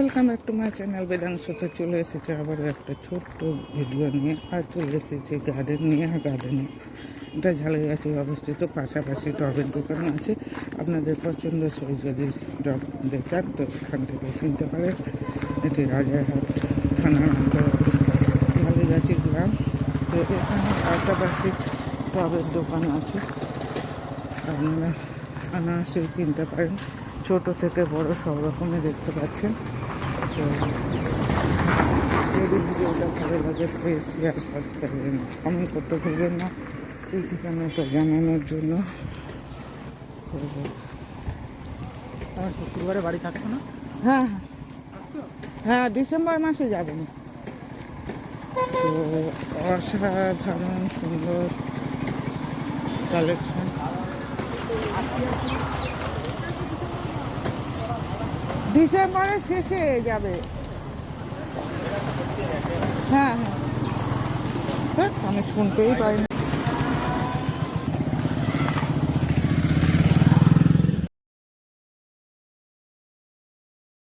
Welcome back to my channel বেদাংশতে চলে এসেছে আবার একটা ছোট্ট ভিডিও নিয়ে। আর চলে এসেছে গার্ডেন নিয়ে। গার্ডেনে এটা ঝালগাছি অবস্থিত, পাশাপাশি টবের দোকান আছে। আপনাদের পছন্দ সেই যদি টব কিনতে চান তো এখান থেকে কিনতে পারেন। এটি রাজারহাট থানার অন্তর্গত ঝালগাছি গ্রাম। তো এখানে পাশাপাশি টবের দোকান আছে, আপনারা অনায়াসে কিনতে পারেন। ছোট থেকে বড় সব রকমের দেখতে পাচ্ছেন। তো যদি ভিডিওটা ভালো লাগে প্লিজ শেয়ার সাবস্ক্রাইব কমেন্ট করতে ভুলবেন না, এই ঠিকানাটা জানানোর জন্য। আমার শুক্রবারে বাড়ি থাকছো না? হ্যাঁ হ্যাঁ হ্যাঁ, ডিসেম্বর মাসে যাবেন। তো অসাধারণ সুন্দর কালেকশন। ডিসেম্বরের শেষে যাবে। হ্যাঁ হ্যাঁ, আমি শুনতেই পাইনি।